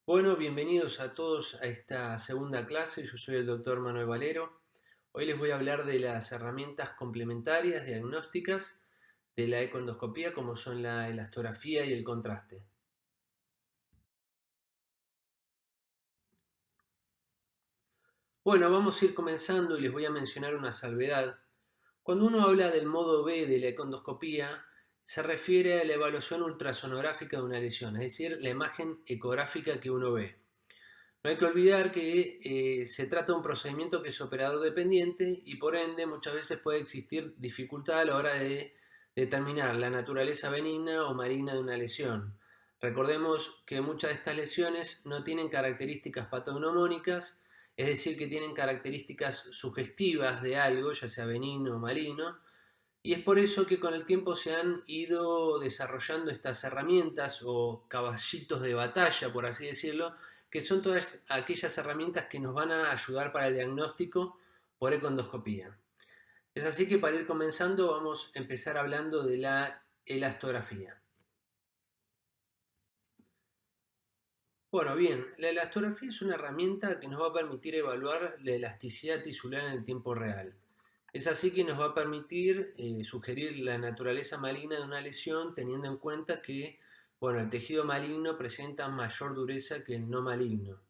Bueno, bienvenidos a todos a esta segunda clase. Yo soy el doctor Manuel Valero. Hoy les voy a hablar de las herramientas complementarias diagnósticas de la ecoendoscopía, como son la elastografía y el contraste. Bueno, vamos a ir comenzando y les voy a mencionar una salvedad. Cuando uno habla del modo B de la econdoscopía, se refiere a la evaluación ultrasonográfica de una lesión, es decir, la imagen ecográfica que uno ve. No hay que olvidar que se trata de un procedimiento que es operador dependiente y por ende muchas veces puede existir dificultad a la hora de determinar la naturaleza benigna o maligna de una lesión. Recordemos que muchas de estas lesiones no tienen características patognomónicas, es decir, que tienen características sugestivas de algo, ya sea benigno o maligno, y es por eso que con el tiempo se han ido desarrollando estas herramientas o caballitos de batalla, por así decirlo, que son todas aquellas herramientas que nos van a ayudar para el diagnóstico por econdoscopía. Es así que para ir comenzando vamos a empezar hablando de la elastografía. Bueno, bien, la elastografía es una herramienta que nos va a permitir evaluar la elasticidad tisular en el tiempo real. Es así que nos va a permitir sugerir la naturaleza maligna de una lesión teniendo en cuenta que bueno, el tejido maligno presenta mayor dureza que el no maligno.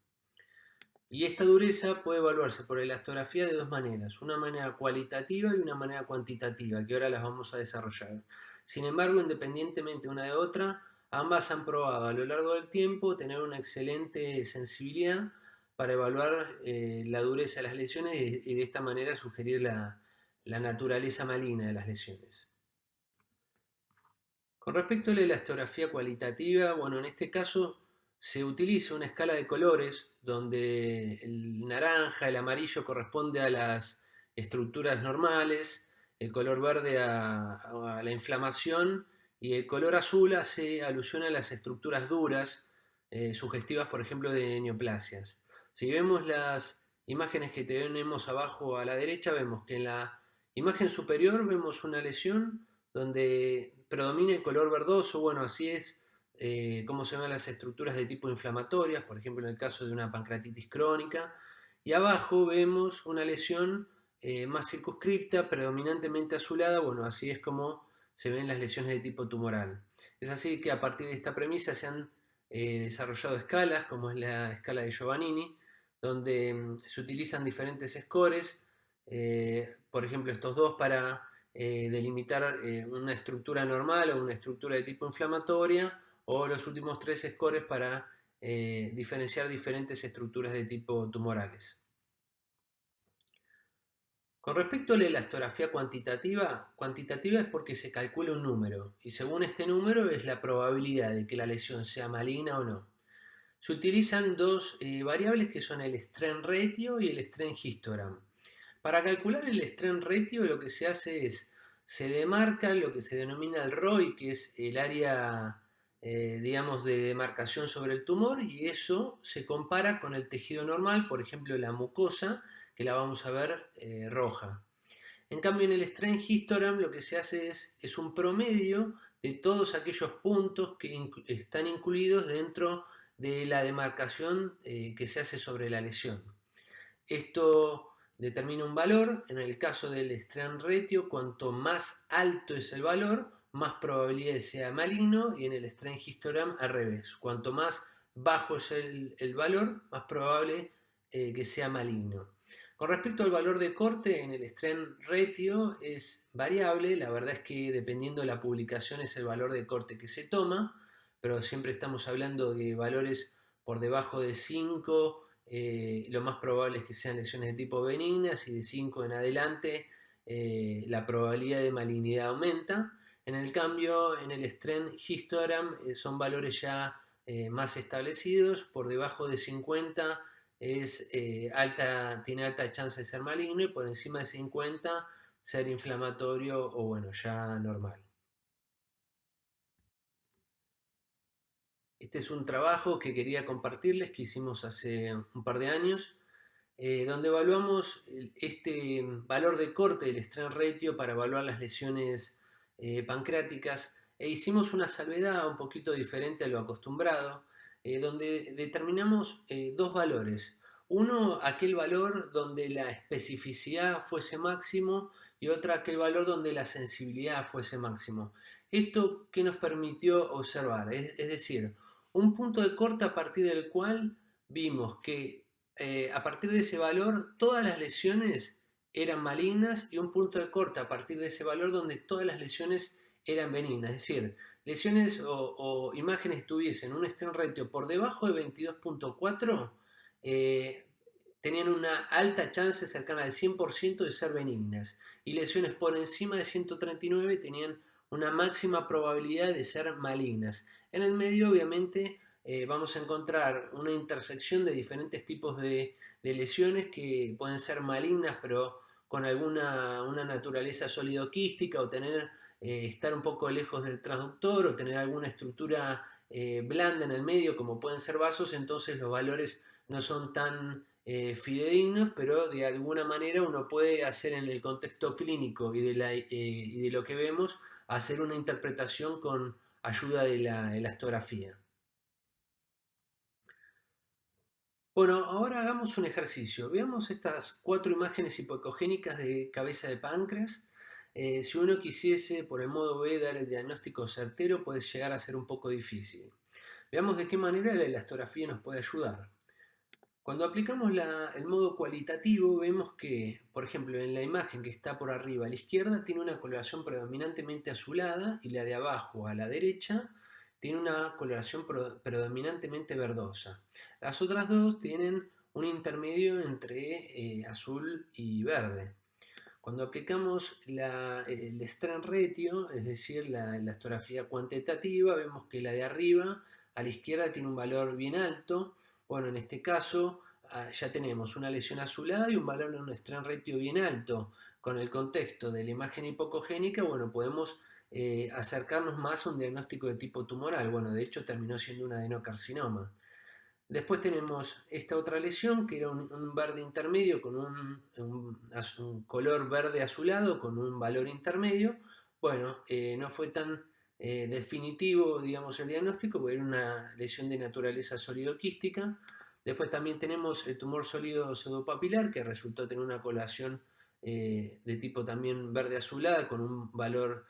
Y esta dureza puede evaluarse por elastografía de dos maneras, una manera cualitativa y una manera cuantitativa, que ahora las vamos a desarrollar. Sin embargo, independientemente una de otra, ambas han probado a lo largo del tiempo tener una excelente sensibilidad para evaluar la dureza de las lesiones y de esta manera sugerir la naturaleza maligna de las lesiones. Con respecto a la elastografía cualitativa, bueno, en este caso se utiliza una escala de colores donde el naranja, el amarillo corresponde a las estructuras normales, el color verde a la inflamación y el color azul hace alusión a las estructuras duras, sugestivas por ejemplo de neoplasias. Si vemos las imágenes que tenemos abajo a la derecha, vemos que en la imagen superior vemos una lesión donde predomina el color verdoso. Bueno, así es como se ven las estructuras de tipo inflamatorias, por ejemplo en el caso de una pancreatitis crónica. Y abajo vemos una lesión más circunscripta, predominantemente azulada. Bueno, así es como se ven las lesiones de tipo tumoral. Es así que a partir de esta premisa se han desarrollado escalas, como es la escala de Giovannini, donde se utilizan diferentes scores, por ejemplo estos dos para delimitar una estructura normal o una estructura de tipo inflamatoria, o los últimos tres scores para diferenciar diferentes estructuras de tipo tumorales. Con respecto a la elastografía cuantitativa es porque se calcula un número y según este número es la probabilidad de que la lesión sea maligna o no. Se utilizan dos variables que son el strain ratio y el strain histogram. Para calcular el strain ratio lo que se hace es, se demarca lo que se denomina el ROI, que es el área, digamos, de demarcación sobre el tumor, y eso se compara con el tejido normal, por ejemplo la mucosa, que la vamos a ver roja. En cambio en el strain histogram lo que se hace es un promedio de todos aquellos puntos que están incluidos dentro de la demarcación que se hace sobre la lesión. Esto determina un valor. En el caso del strain ratio, cuanto más alto es el valor, más probabilidad sea maligno, y en el strain histogram al revés. Cuanto más bajo es el valor, más probable que sea maligno. Con respecto al valor de corte, en el strain ratio es variable. La verdad es que dependiendo de la publicación es el valor de corte que se toma, pero siempre estamos hablando de valores por debajo de 5. Lo más probable es que sean lesiones de tipo benignas, y de 5 en adelante la probabilidad de malignidad aumenta. En el cambio, en el strain histogram son valores ya más establecidos. Por debajo de 50 tiene alta chance de ser maligno, y por encima de 50 ser inflamatorio o bueno, ya normal. Este es un trabajo que quería compartirles, que hicimos hace un par de años, donde evaluamos este valor de corte del strain ratio para evaluar las lesiones pancreáticas, e hicimos una salvedad un poquito diferente a lo acostumbrado. donde determinamos dos valores. Uno, aquel valor donde la especificidad fuese máximo y otra, aquel valor donde la sensibilidad fuese máximo. ¿Esto qué nos permitió observar? Es decir, un punto de corte a partir del cual vimos que a partir de ese valor todas las lesiones eran malignas y un punto de corte a partir de ese valor donde todas las lesiones eran benignas. Es decir, lesiones o imágenes tuviesen un strain ratio por debajo de 22.4 tenían una alta chance cercana al 100% de ser benignas y lesiones por encima de 139 tenían una máxima probabilidad de ser malignas. En el medio obviamente vamos a encontrar una intersección de diferentes tipos de lesiones que pueden ser malignas pero con alguna una naturaleza sólido-quística o tener estar un poco lejos del transductor o tener alguna estructura blanda en el medio como pueden ser vasos, entonces los valores no son tan fidedignos, pero de alguna manera uno puede hacer en el contexto clínico y de lo que vemos, hacer una interpretación con ayuda de la elastografía. Bueno, ahora hagamos un ejercicio. Veamos estas 4 imágenes hipocogénicas de cabeza de páncreas. Si uno quisiese por el modo B dar el diagnóstico certero, puede llegar a ser un poco difícil. Veamos de qué manera la elastografía nos puede ayudar. Cuando aplicamos el modo cualitativo, vemos que, por ejemplo, en la imagen que está por arriba a la izquierda tiene una coloración predominantemente azulada y la de abajo a la derecha tiene una coloración predominantemente verdosa. Las otras dos tienen un intermedio entre azul y verde. Cuando aplicamos el strain ratio, es decir, la elastografía cuantitativa, vemos que la de arriba a la izquierda tiene un valor bien alto. Bueno, en este caso ya tenemos una lesión azulada y un valor de un strain ratio bien alto. Con el contexto de la imagen hipocogénica, bueno, podemos acercarnos más a un diagnóstico de tipo tumoral. Bueno, de hecho terminó siendo un adenocarcinoma. Después tenemos esta otra lesión que era un verde intermedio con un color verde azulado con un valor intermedio. Bueno, no fue tan definitivo, digamos, el diagnóstico porque era una lesión de naturaleza sólido-quística. Después también tenemos el tumor sólido pseudopapilar que resultó tener una coloración de tipo también verde azulada con un valor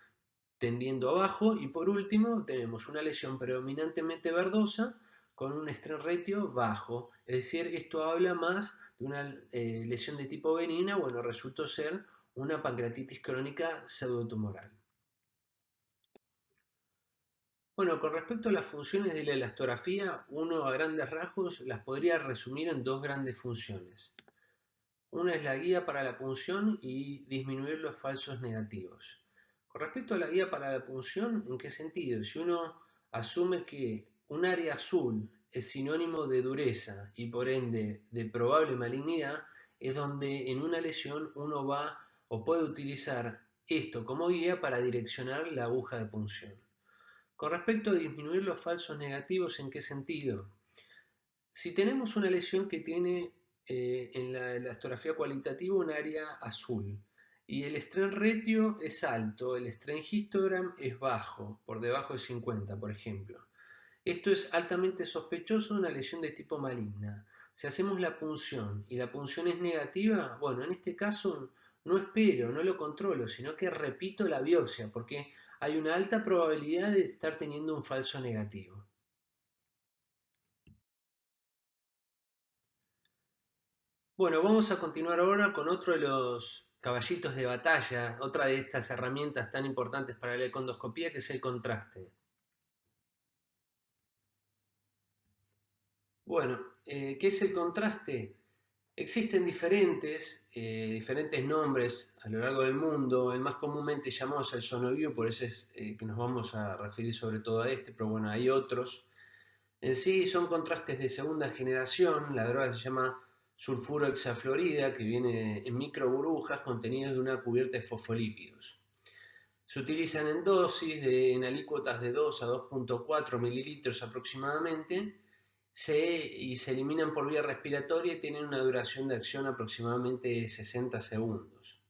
tendiendo abajo. Y por último tenemos una lesión predominantemente verdosa con un strain ratio bajo. Es decir, esto habla más de una lesión de tipo benigna. Bueno, resultó ser una pancreatitis crónica pseudotumoral. Bueno, con respecto a las funciones de la elastografía, uno a grandes rasgos las podría resumir en dos grandes funciones. Una es la guía para la punción y disminuir los falsos negativos. Con respecto a la guía para la punción, ¿en qué sentido? Si uno asume que un área azul es sinónimo de dureza y por ende de probable malignidad, es donde en una lesión uno va o puede utilizar esto como guía para direccionar la aguja de punción. Con respecto a disminuir los falsos negativos, ¿en qué sentido? Si tenemos una lesión que tiene en la elastografía cualitativa un área azul y el strain ratio es alto, el strain histogram es bajo, por debajo de 50, por ejemplo. Esto es altamente sospechoso de una lesión de tipo maligna. Si hacemos la punción y la punción es negativa, bueno, en este caso no espero, no lo controlo, sino que repito la biopsia porque hay una alta probabilidad de estar teniendo un falso negativo. Bueno, vamos a continuar ahora con otro de los caballitos de batalla, otra de estas herramientas tan importantes para la econdoscopía, que es el contraste. Bueno, ¿qué es el contraste? Existen diferentes nombres a lo largo del mundo. El más comúnmente llamado es el sonovio, por eso es que nos vamos a referir sobre todo a este, pero bueno, hay otros. En sí son contrastes de segunda generación. La droga se llama sulfuro hexafluorida, que viene en microburbujas contenidas de una cubierta de fosfolípidos. Se utilizan en dosis en alícuotas de 2 a 2.4 mililitros aproximadamente y se eliminan por vía respiratoria y tienen una duración de acción aproximadamente de 60 segundos.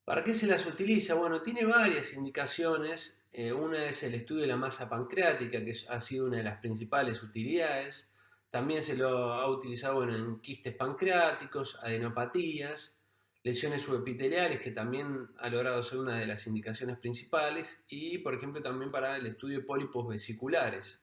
¿Para qué se las utiliza? Bueno, tiene varias indicaciones. Una es el estudio de la masa pancreática, que ha sido una de las principales utilidades. También se lo ha utilizado, bueno, en quistes pancreáticos, adenopatías, lesiones subepiteliales, que también ha logrado ser una de las indicaciones principales, y por ejemplo también para el estudio de pólipos vesiculares.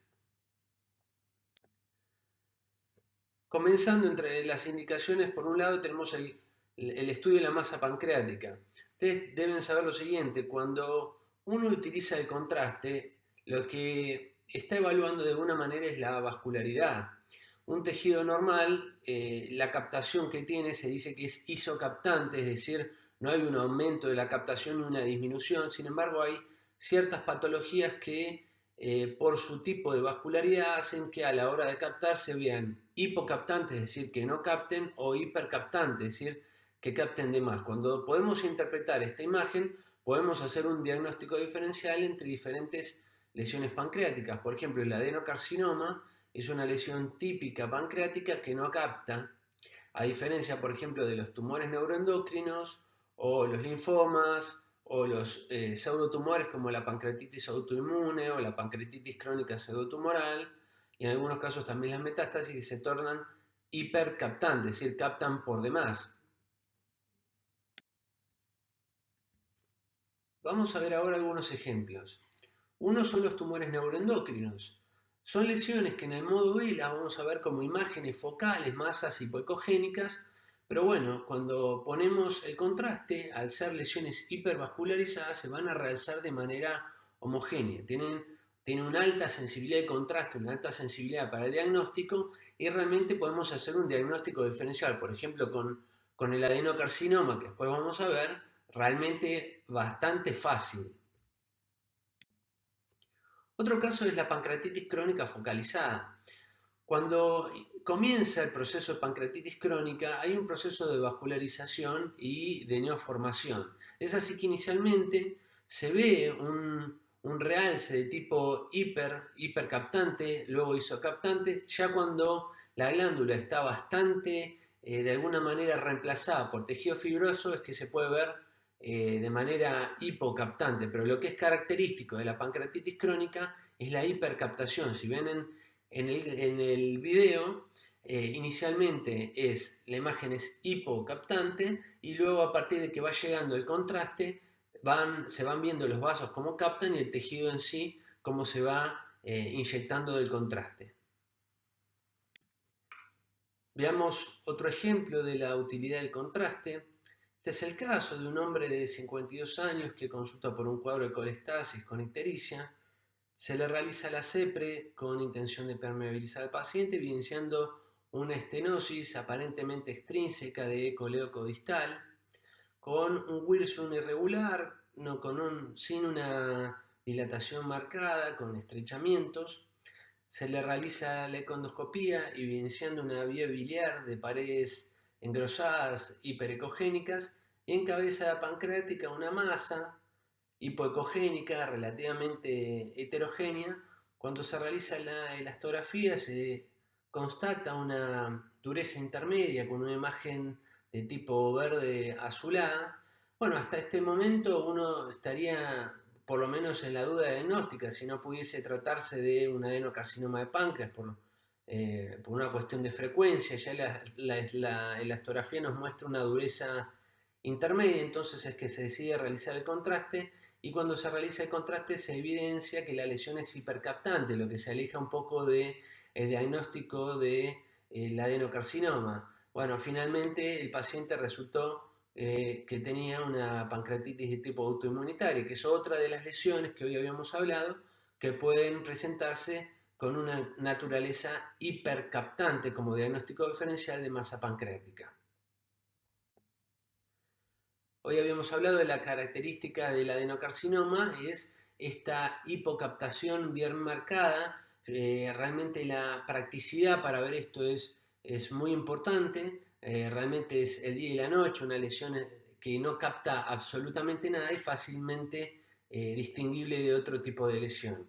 Comenzando entre las indicaciones, por un lado tenemos el estudio de la masa pancreática. Ustedes deben saber lo siguiente: cuando uno utiliza el contraste, lo que está evaluando de alguna manera es la vascularidad. Un tejido normal, la captación que tiene se dice que es isocaptante, es decir, no hay un aumento de la captación ni una disminución. Sin embargo, hay ciertas patologías que por su tipo de vascularidad hacen que a la hora de captar se vean hipocaptantes, es decir, que no capten, o hipercaptantes, es decir, que capten de más. Cuando podemos interpretar esta imagen, podemos hacer un diagnóstico diferencial entre diferentes lesiones pancreáticas. Por ejemplo, el adenocarcinoma es una lesión típica pancreática que no capta, a diferencia, por ejemplo, de los tumores neuroendocrinos o los linfomas o los pseudotumores como la pancreatitis autoinmune o la pancreatitis crónica pseudotumoral, y en algunos casos también las metástasis, que se tornan hipercaptantes, es decir, captan por demás. Vamos a ver ahora algunos ejemplos. Uno son los tumores neuroendocrinos. Son lesiones que en el modo B las vamos a ver como imágenes focales, masas hipoecogénicas, pero bueno, cuando ponemos el contraste, al ser lesiones hipervascularizadas, se van a realzar de manera homogénea. Tienen una alta sensibilidad de contraste, una alta sensibilidad para el diagnóstico, y realmente podemos hacer un diagnóstico diferencial, por ejemplo, con el adenocarcinoma, que después vamos a ver, realmente bastante fácil. Otro caso es la pancreatitis crónica focalizada. Cuando comienza el proceso de pancreatitis crónica, hay un proceso de vascularización y de neoformación. Es así que inicialmente se ve un realce de tipo hipercaptante, luego isocaptante. Ya cuando la glándula está bastante, de alguna manera, reemplazada por tejido fibroso, es que se puede ver de manera hipocaptante. Pero lo que es característico de la pancreatitis crónica es la hipercaptación. Si ven en el video, inicialmente la imagen es hipocaptante, y luego, a partir de que va llegando el contraste, se van viendo los vasos cómo captan y el tejido en sí cómo se va inyectando del contraste. Veamos otro ejemplo de la utilidad del contraste. Este es el caso de un hombre de 52 años que consulta por un cuadro de colestasis con ictericia. Se le realiza la CEPRE con intención de permeabilizar al paciente, evidenciando una estenosis aparentemente extrínseca de colédoco distal, con un Wirsum irregular, sin una dilatación marcada, con estrechamientos. Se le realiza la econdoscopía, evidenciando una vía biliar de paredes engrosadas hiperecogénicas, y en cabeza pancreática una masa hipoecogénica relativamente heterogénea. Cuando se realiza la elastografía se constata una dureza intermedia con una imagen de tipo verde azulada. Bueno, hasta este momento uno estaría por lo menos en la duda diagnóstica si no pudiese tratarse de un adenocarcinoma de páncreas por una cuestión de frecuencia. Ya la elastografía nos muestra una dureza intermedia, entonces es que se decide realizar el contraste, y cuando se realiza el contraste se evidencia que la lesión es hipercaptante, lo que se aleja un poco del diagnóstico del adenocarcinoma. Bueno, finalmente el paciente resultó que tenía una pancreatitis de tipo autoinmunitaria, que es otra de las lesiones que hoy habíamos hablado, que pueden presentarse con una naturaleza hipercaptante como diagnóstico diferencial de masa pancreática. Hoy habíamos hablado de la característica del adenocarcinoma, es esta hipocaptación bien marcada. Realmente la practicidad para ver esto es muy importante. Realmente es el día y la noche, una lesión que no capta absolutamente nada y fácilmente distinguible de otro tipo de lesión.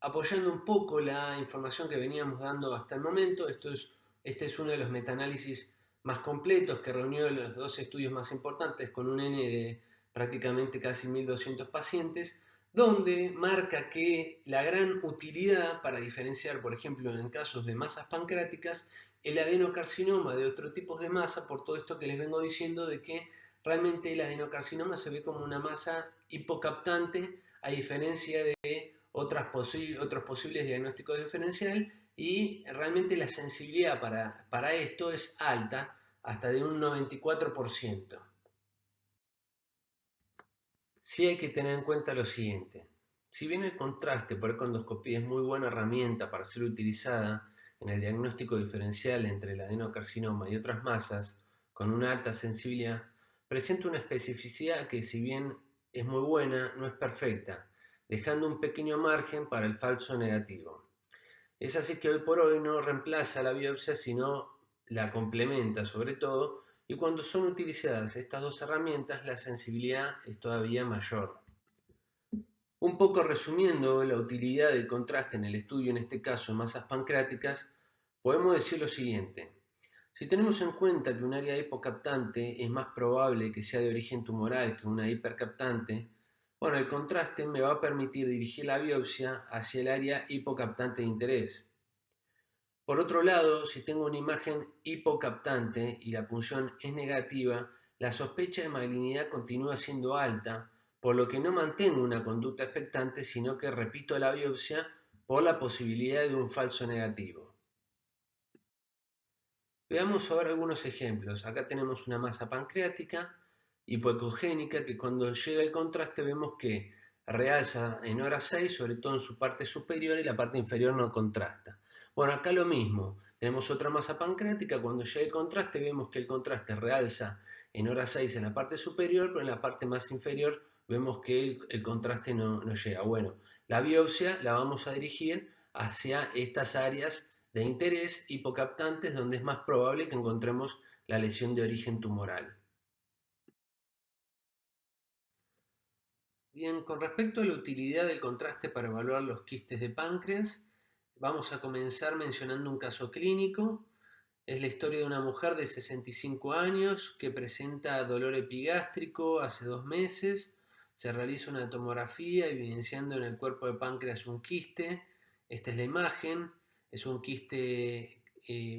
Apoyando un poco la información que veníamos dando hasta el momento, este es uno de los metaanálisis más completos, que reunió los dos estudios más importantes con un N prácticamente casi 1200 pacientes, donde marca que la gran utilidad para diferenciar, por ejemplo, en casos de masas pancreáticas, el adenocarcinoma de otro tipo de masa, por todo esto que les vengo diciendo de que realmente el adenocarcinoma se ve como una masa hipocaptante, a diferencia de otros posibles diagnósticos diferencial, y realmente la sensibilidad para esto es alta, hasta de un 94%. Sí hay que tener en cuenta lo siguiente. Si bien el contraste por econdoscopía es muy buena herramienta para ser utilizada en el diagnóstico diferencial entre el adenocarcinoma y otras masas con una alta sensibilidad, presenta una especificidad que, si bien es muy buena, no es perfecta, dejando un pequeño margen para el falso negativo. Es así que hoy por hoy no reemplaza la biopsia, sino la complementa sobre todo, y cuando son utilizadas estas dos herramientas la sensibilidad es todavía mayor. Un poco resumiendo la utilidad del contraste en el estudio, en este caso en masas pancreáticas, podemos decir lo siguiente. Si tenemos en cuenta que un área hipocaptante es más probable que sea de origen tumoral que una hipercaptante, bueno, el contraste me va a permitir dirigir la biopsia hacia el área hipocaptante de interés. Por otro lado, si tengo una imagen hipocaptante y la punción es negativa, la sospecha de malignidad continúa siendo alta, por lo que no mantengo una conducta expectante, sino que repito la biopsia por la posibilidad de un falso negativo. Veamos ahora algunos ejemplos. Acá tenemos una masa pancreática hipoecogénica que cuando llega el contraste vemos que realza en hora 6, sobre todo en su parte superior, y la parte inferior no contrasta. Bueno, acá lo mismo. Tenemos otra masa pancreática, cuando llega el contraste vemos que el contraste realza en hora 6 en la parte superior, pero en la parte más inferior vemos que el contraste no llega. Bueno, la biopsia la vamos a dirigir hacia estas áreas de interés hipocaptantes donde es más probable que encontremos la lesión de origen tumoral. Bien, con respecto a la utilidad del contraste para evaluar los quistes de páncreas, vamos a comenzar mencionando un caso clínico. Es la historia de una mujer de 65 años que presenta dolor epigástrico hace 2 meses. Se realiza una tomografía evidenciando en el cuerpo de páncreas un quiste. Esta es la imagen. Es un quiste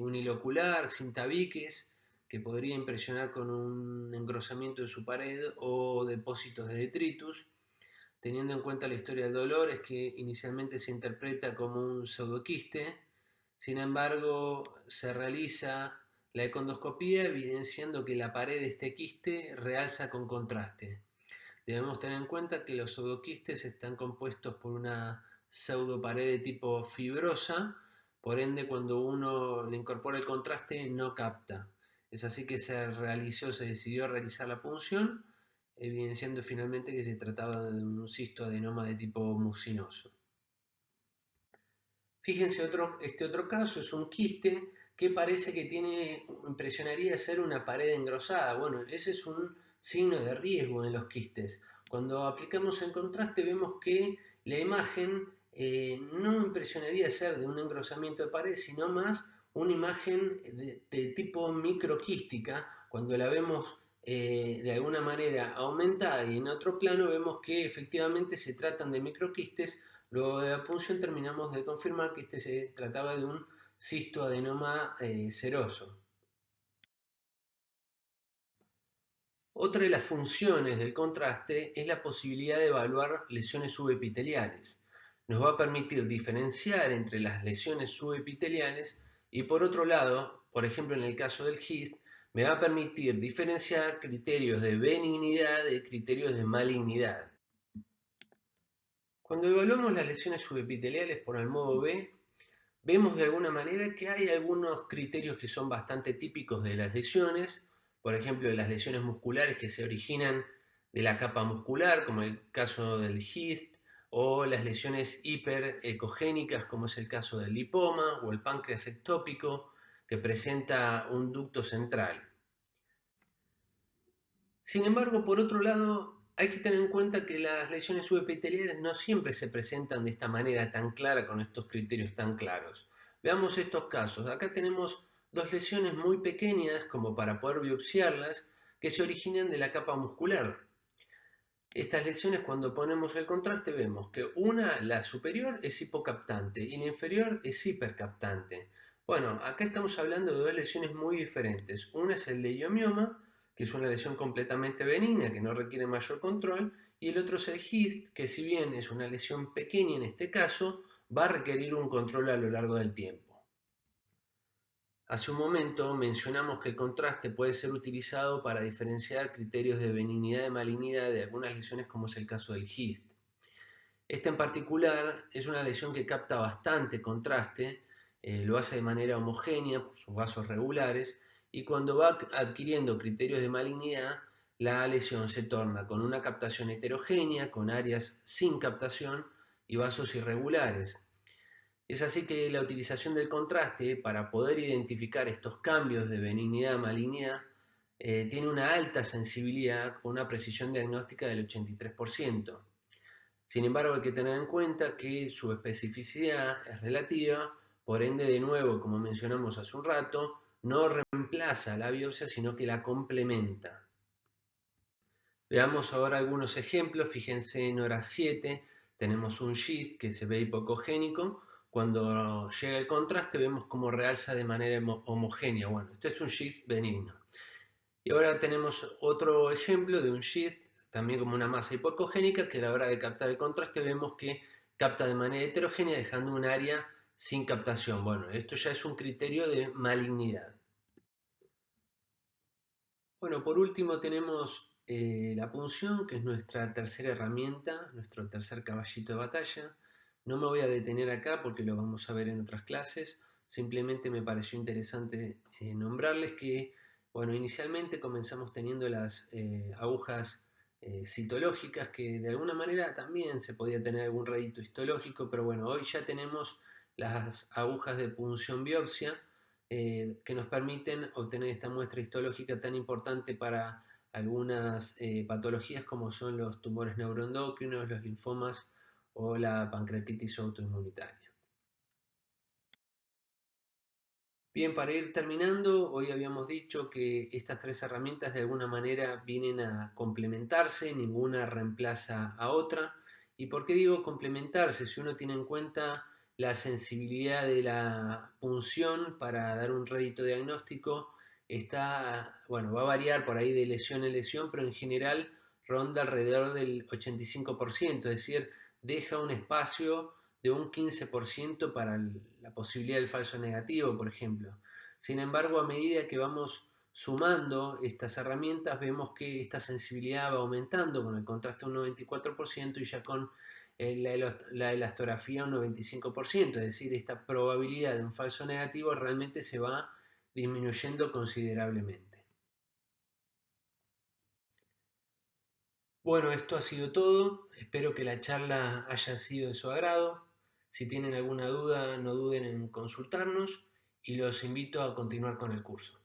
unilocular, sin tabiques, que podría impresionar con un engrosamiento de su pared o depósitos de detritus. Teniendo en cuenta la historia del dolor, es que inicialmente se interpreta como un pseudoquiste. Sin embargo, se realiza la econdoscopía evidenciando que la pared de este quiste realza con contraste. Debemos tener en cuenta que los pseudoquistes están compuestos por una pseudopared de tipo fibrosa, por ende cuando uno le incorpora el contraste no capta. Es así que se decidió realizar la punción, evidenciando finalmente que se trataba de un cistoadenoma de tipo mucinoso. Fíjense, este otro caso es un quiste que parece que impresionaría ser una pared engrosada. Bueno, ese es un signo de riesgo en los quistes. Cuando aplicamos el contraste vemos que la imagen no impresionaría ser de un engrosamiento de pared, sino más una imagen de tipo microquística. Cuando la vemos de alguna manera aumentada y en otro plano vemos que efectivamente se tratan de microquistes. Luego de la punción terminamos de confirmar que este se trataba de un cistoadenoma seroso. Otra de las funciones del contraste es la posibilidad de evaluar lesiones subepiteliales. Nos va a permitir diferenciar entre las lesiones subepiteliales y, por otro lado, por ejemplo en el caso del GIST, me va a permitir diferenciar criterios de benignidad de criterios de malignidad. Cuando evaluamos las lesiones subepiteliales por el modo B, vemos de alguna manera que hay algunos criterios que son bastante típicos de las lesiones, por ejemplo, de las lesiones musculares que se originan de la capa muscular, como el caso del GIST, o las lesiones hiperecogénicas, como es el caso del lipoma o el páncreas ectópico, que presenta un ducto central. Sin embargo, por otro lado, hay que tener en cuenta que las lesiones subepiteliales no siempre se presentan de esta manera tan clara, con estos criterios tan claros. Veamos estos casos. Acá tenemos dos lesiones muy pequeñas, como para poder biopsiarlas, que se originan de la capa muscular. Estas lesiones, cuando ponemos el contraste, vemos que la superior, es hipocaptante y la inferior es hipercaptante. Bueno, acá estamos hablando de dos lesiones muy diferentes. Una es el leiomioma, que es una lesión completamente benigna, que no requiere mayor control, y el otro es el GIST, que si bien es una lesión pequeña en este caso, va a requerir un control a lo largo del tiempo. Hace un momento mencionamos que el contraste puede ser utilizado para diferenciar criterios de benignidad y malignidad de algunas lesiones, como es el caso del GIST. Esta en particular es una lesión que capta bastante contraste, lo hace de manera homogénea por sus vasos regulares, y cuando va adquiriendo criterios de malignidad, la lesión se torna con una captación heterogénea, con áreas sin captación y vasos irregulares. Es así que la utilización del contraste para poder identificar estos cambios de benignidad a malignidad tiene una alta sensibilidad con una precisión diagnóstica del 83%. Sin embargo, hay que tener en cuenta que su especificidad es relativa, por ende, de nuevo, como mencionamos hace un rato, no reemplaza la biopsia, sino que la complementa. Veamos ahora algunos ejemplos. Fíjense en hora 7, tenemos un GIST que se ve hipocogénico. Cuando llega el contraste vemos cómo realza de manera homogénea. Bueno, este es un GIST benigno. Y ahora tenemos otro ejemplo de un GIST, también como una masa hipocogénica, que a la hora de captar el contraste vemos que capta de manera heterogénea, dejando un área sin captación. Bueno, esto ya es un criterio de malignidad. Bueno, por último tenemos la punción, que es nuestra tercera herramienta, nuestro tercer caballito de batalla. No me voy a detener acá porque lo vamos a ver en otras clases. Simplemente me pareció interesante nombrarles que, bueno, inicialmente comenzamos teniendo las agujas citológicas, que de alguna manera también se podía tener algún rédito histológico, pero bueno, hoy ya tenemos las agujas de punción biopsia, que nos permiten obtener esta muestra histológica tan importante para algunas patologías como son los tumores neuroendocrinos, los linfomas o la pancreatitis autoinmunitaria. Bien, para ir terminando, hoy habíamos dicho que estas tres herramientas de alguna manera vienen a complementarse, ninguna reemplaza a otra. ¿Y por qué digo complementarse? Si uno tiene en cuenta la sensibilidad de la punción para dar un rédito diagnóstico, bueno, va a variar por ahí de lesión en lesión, pero en general ronda alrededor del 85%, es decir, deja un espacio de un 15% para la posibilidad del falso negativo, por ejemplo. Sin embargo, a medida que vamos sumando estas herramientas, vemos que esta sensibilidad va aumentando con el contraste un 94% y ya con la elastografía un 95%, es decir, esta probabilidad de un falso negativo realmente se va disminuyendo considerablemente. Bueno, esto ha sido todo. Espero que la charla haya sido de su agrado. Si tienen alguna duda, no duden en consultarnos y los invito a continuar con el curso.